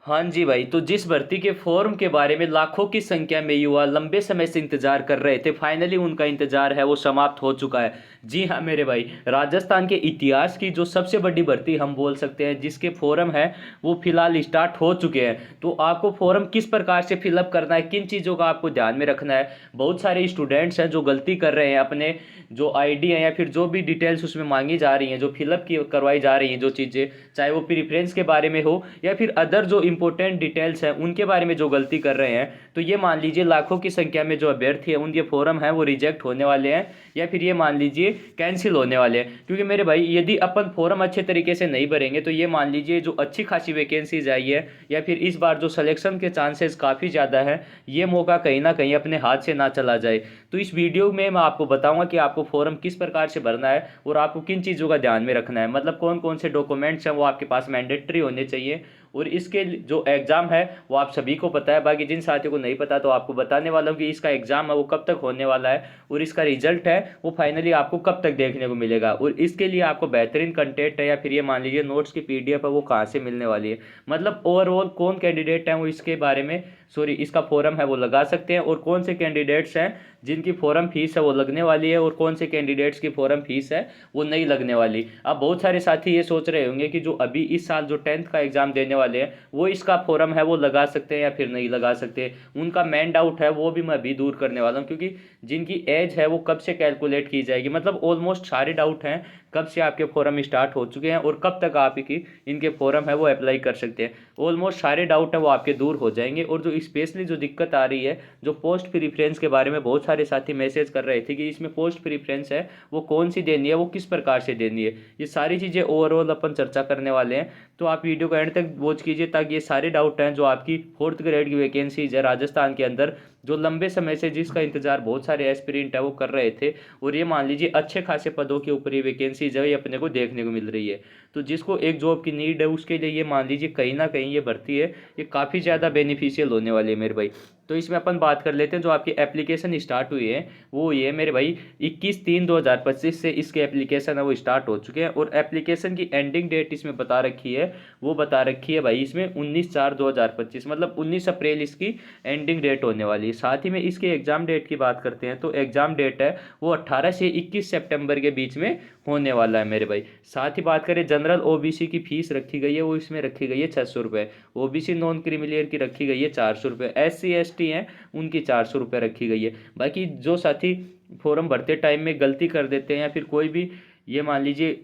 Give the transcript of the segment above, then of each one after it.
हाँ जी भाई, तो जिस भर्ती के फॉर्म के बारे में लाखों की संख्या में युवा लंबे समय से इंतजार कर रहे थे, फाइनली उनका इंतजार है वो समाप्त हो चुका है। जी हाँ मेरे भाई, राजस्थान के इतिहास की जो सबसे बड़ी भर्ती हम बोल सकते हैं, जिसके फॉर्म है वो फिलहाल स्टार्ट हो चुके हैं। तो आपको फॉर्म किस प्रकार से फिलअप करना है, किन चीज़ों का आपको ध्यान में रखना है। बहुत सारे स्टूडेंट्स हैं जो गलती कर रहे हैं, अपने जो आईडी है या फिर जो भी डिटेल्स उसमें मांगी जा रही हैं, जो फिलअप की करवाई जा रही हैं जो चीज़ें, चाहे वो प्रेफरेंस के बारे में हो या फिर अदर जो इंपॉर्टेंट डिटेल्स हैं उनके बारे में जो गलती कर रहे हैं, तो ये मान लीजिए लाखों की संख्या में जो अभ्यर्थी है उनके फॉर्म है वो रिजेक्ट होने वाले हैं, या फिर ये मान लीजिए कैंसिल होने वाले हैं। क्योंकि मेरे भाई, यदि अपन फॉर्म अच्छे तरीके से नहीं भरेंगे तो ये मान लीजिए जो अच्छी खासी वैकेंसीज आई है, या फिर इस बार जो सिलेक्शन के चांसेस काफ़ी ज़्यादा है, ये मौका कहीं ना कहीं अपने हाथ से ना चला जाए। तो इस वीडियो में मैं आपको बताऊंगा कि आपको फॉर्म किस प्रकार से भरना है और आपको किन चीज़ों का ध्यान में रखना है, मतलब कौन कौन से डॉक्यूमेंट्स हैं वो आपके पास मैंडेटरी होने चाहिए। और इसके जो एग्ज़ाम है वो आप सभी को पता है, बाकी जिन साथियों को नहीं पता तो आपको बताने वाला हूँ कि इसका एग्ज़ाम है वो कब तक होने वाला है, और इसका रिजल्ट है वो फाइनली आपको कब तक देखने को मिलेगा, और इसके लिए आपको बेहतरीन कंटेंट है या फिर ये मान लीजिए नोट्स की पीडीएफ है वो कहाँ से मिलने वाली है। मतलब ओवरऑल कौन कैंडिडेट हैं वो इसके बारे में, सॉरी इसका फॉर्म है वो लगा सकते हैं, और कौन से कैंडिडेट्स हैं जिनकी फॉर्म फीस है वो लगने वाली है, और कौन से कैंडिडेट्स की फॉर्म फीस है वो नहीं लगने वाली। अब बहुत सारे साथी ये सोच रहे होंगे कि जो अभी इस साल जो 10th का एग्जाम देने वाले हैं वो इसका फॉर्म है वो लगा सकते हैं या फिर नहीं लगा सकते। उनका मेन डाउट है वो भी मैं अभी दूर करने वाला हूँ, क्योंकि जिनकी एज है वो कब से कैलकुलेट की जाएगी, मतलब ऑलमोस्ट सारे डाउट हैं कब से आपके फॉर्म स्टार्ट हो चुके हैं और कब तक आप की इनके फॉर्म है वो अप्लाई कर सकते हैं। ऑलमोस्ट सारे डाउट है वो आपके दूर हो जाएंगे। और जो स्पेशली जो दिक्कत आ रही है, जो पोस्ट प्रीफ्रेंस के बारे में बहुत सारे साथी मैसेज कर रहे थे कि इसमें पोस्ट प्रीफ्रेंस है वो कौन सी देनी है, वो किस प्रकार से देनी है, ये सारी चीज़ें ओवरऑल अपन चर्चा करने वाले हैं। तो आप वीडियो को एंड तक वॉच कीजिए ताकि ये सारे डाउट हैं जो आपकी 4th ग्रेड की वैकेंसीज है राजस्थान के अंदर, जो लंबे समय से जिसका इंतजार बहुत सारे एस्पिरेंट है वो कर रहे थे, और ये मान लीजिए अच्छे खासे पदों के ऊपर ये वैकेंसीज है ये अपने को देखने को मिल रही है। तो जिसको एक जॉब की नीड है उसके लिए ये मान लीजिए कहीं ना कहीं ये भर्ती है ये काफ़ी ज़्यादा बेनिफिशियल होने वाली है मेरे भाई। तो इसमें अपन बात कर लेते हैं, जो आपकी एप्लीकेशन स्टार्ट हुई है वो ये मेरे भाई 21/3/2025 से इसके एप्लीकेशन है वो स्टार्ट हो चुके हैं, और एप्लीकेशन की एंडिंग डेट इसमें बता रखी है, वो बता रखी है भाई इसमें 19/4/2025, मतलब 19 अप्रैल इसकी एंडिंग डेट होने वाली है। साथ ही में इसके एग्ज़ाम डेट की बात करते हैं तो एग्ज़ाम डेट है वो 18 से 21 सितंबर के बीच में होने वाला है मेरे भाई। साथ ही बात करें जनरल ओबीसी की फीस रखी गई है वो इसमें रखी गई है 600 रुपये, ओबीसी नॉन क्रिमिलियर की रखी गई है 400 रुपये, SC ST हैं उनकी 400 रुपये रखी गई है। बाकी जो साथी फॉर्म भरते टाइम में गलती कर देते हैं या फिर कोई भी ये मान लीजिए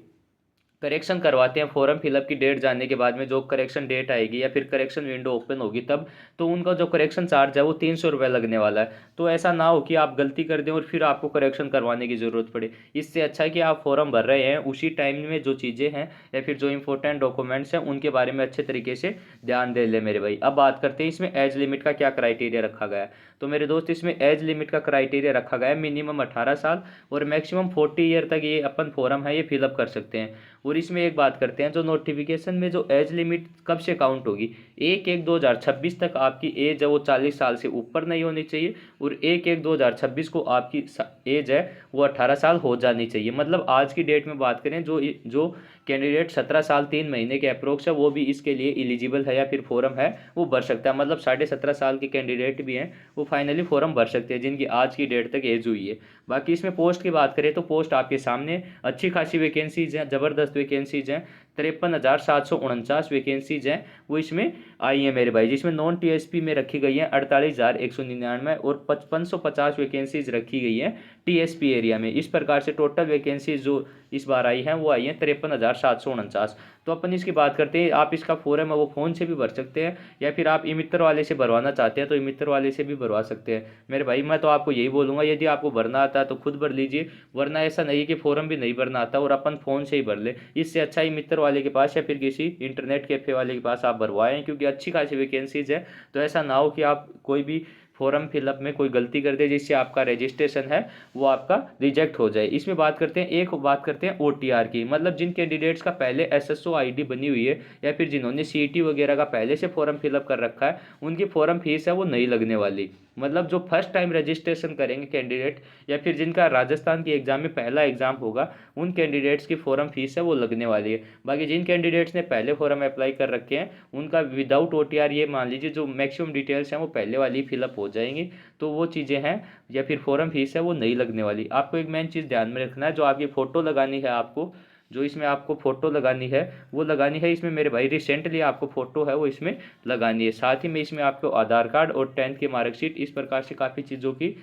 करेक्शन करवाते हैं फॉर्म फिलअप की डेट जानने के बाद में, जो करेक्शन डेट आएगी या फिर करेक्शन विंडो ओपन होगी तब, तो उनका जो करेक्शन चार्ज है वो 300 रुपये लगने वाला है। तो ऐसा ना हो कि आप गलती कर दें और फिर आपको करेक्शन करवाने की ज़रूरत पड़े। इससे अच्छा है कि आप फॉर्म भर रहे हैं उसी टाइम में जो चीज़ें हैं या फिर जो इंपॉर्टेंट डॉक्यूमेंट्स हैं उनके बारे में अच्छे तरीके से ध्यान दे ले मेरे भाई। अब बात करते हैं इसमें एज लिमिट का क्या क्राइटेरिया रखा गया है। तो मेरे दोस्त इसमें एज लिमिट का क्राइटेरिया रखा गया है मिनिमम 18 साल और मैक्सिमम 40 ईयर तक ये अपन फॉर्म है ये फिलअप कर सकते हैं। और इसमें एक बात करते हैं, जो नोटिफिकेशन में जो एज लिमिट कब से काउंट होगी, 1/1/2026 तक आपकी एज है वो 40 साल से ऊपर नहीं होनी चाहिए, और 1/1/2026 को आपकी एज है वो 18 साल हो जानी चाहिए। मतलब आज की डेट में बात करें, जो जो कैंडिडेट 17 साल 3 महीने के अप्रोक्स है वो भी इसके लिए एलिजिबल है या फिर फॉर्म है वो भर सकता है। मतलब 17.5 साल के कैंडिडेट भी हैं वो फाइनली फॉर्म भर सकते हैं जिनकी आज की डेट तक एज हुई है। बाकी इसमें पोस्ट की बात करें तो पोस्ट आपके सामने अच्छी खासी वैकेंसीज हैं, ज़बरदस्त वैकेंसीज हैं। 53,749 वैकेंसीज हैं वो इसमें आई हैं मेरे भाई, जिसमें नॉन टीएसपी में रखी गई हैं 48,199 और 5550 वैकेंसीज रखी गई हैं टीएसपी एरिया में। इस प्रकार से टोटल वैकेंसीज जो इस बार आई हैं वो आई हैं 53,749। तो अपन इसकी बात करते हैं, आप इसका फॉर्म है वो फ़ोन से भी भर सकते हैं या फिर आप ई मित्र वाले से भरवाना चाहते हैं तो ई मित्र वाले से भी भरवा सकते हैं मेरे भाई। मैं तो आपको यही बोलूँगा, यदि आपको भरना आता है तो खुद भर लीजिए, वरना ऐसा नहीं है कि फॉर्म भी नहीं भरना आता और अपन फ़ोन से ही भर ले। इससे अच्छा ही मित्र वाले के पास या फिर किसी इंटरनेट कैफ़े वाले के पास आप भरवाएं, क्योंकि अच्छी खासी वैकेंसीज है। तो ऐसा ना हो कि आप कोई भी फॉर्म फिलअप में कोई गलती कर दे जिससे आपका रजिस्ट्रेशन है वो आपका रिजेक्ट हो जाए। इसमें बात करते हैं, एक बात करते हैं ओटीआर की, मतलब जिन कैंडिडेट्स का पहले एसएसओ आईडी बनी हुई है या फिर जिन्होंने सीईटी वगैरह का पहले से फॉर्म फिलअप कर रखा है उनकी फॉर्म फीस है वो नहीं लगने वाली। मतलब जो फर्स्ट टाइम रजिस्ट्रेशन करेंगे कैंडिडेट, या फिर जिनका राजस्थान की एग्ज़ाम में पहला एग्ज़ाम होगा, उन कैंडिडेट्स की फ़ॉरम फीस है वो लगने वाली है। बाकी जिन कैंडिडेट्स ने पहले फ़ॉरम अप्लाई कर रखे हैं उनका विदाउट OTR, ये मान लीजिए जो मैक्सिमम डिटेल्स हैं वो पहले वाली फिलअप हो जाएंगी, तो वो चीज़ें हैं, या फिर फ़ॉरम फीस है वो नहीं लगने वाली। आपको एक मेन चीज़ ध्यान में रखना है, जो आपकी फ़ोटो लगानी है आपको, जो इसमें आपको फ़ोटो लगानी है वो लगानी है इसमें मेरे भाई, रिसेंटली आपको फ़ोटो है वो इसमें लगानी है। साथ ही में इसमें आपको आधार कार्ड और 10th की मार्कशीट, इस प्रकार से काफ़ी चीज़ों की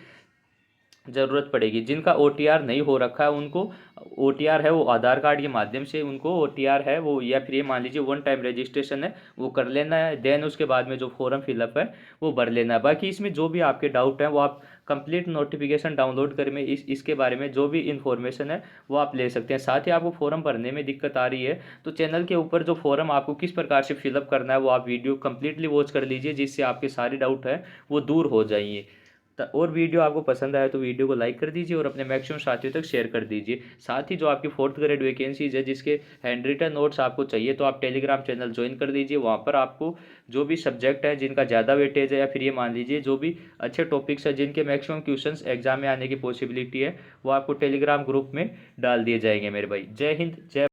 ज़रूरत पड़ेगी। जिनका OTR नहीं हो रखा है उनको OTR है वो आधार कार्ड के माध्यम से उनको OTR है वो, या फिर ये मान लीजिए वन टाइम रजिस्ट्रेशन है वो कर लेना है, देन उसके बाद में जो फॉर्म फिलअप है वो भर लेना है। बाकी इसमें जो भी आपके डाउट हैं वो आप कंप्लीट नोटिफिकेशन डाउनलोड कर में इसके बारे में जो भी इन्फॉर्मेशन है वो आप ले सकते हैं। साथ ही आपको फॉर्म भरने में दिक्कत आ रही है तो चैनल के ऊपर जो फॉर्म आपको किस प्रकार से फिलअप करना है वो आप वीडियो कंप्लीटली वॉच कर लीजिए, जिससे आपके सारे डाउट हैं वो दूर हो जाएंगे। और वीडियो आपको पसंद आया तो वीडियो को लाइक कर दीजिए और अपने मैक्सिमम साथियों तक शेयर कर दीजिए। साथ ही जो आपकी 4th ग्रेड वैकेंसीज है जिसके हैंड रिटन नोट्स आपको चाहिए तो आप टेलीग्राम चैनल ज्वाइन कर दीजिए। वहाँ पर आपको जो भी सब्जेक्ट है जिनका ज़्यादा वेटेज है, या फिर ये मान लीजिए जो भी अच्छे टॉपिक्स है जिनके मैक्सिमम क्वेश्चंस एग्जाम में आने की पॉसिबिलिटी है, वो आपको टेलीग्राम ग्रुप में डाल दिए जाएंगे मेरे भाई। जय हिंद, जय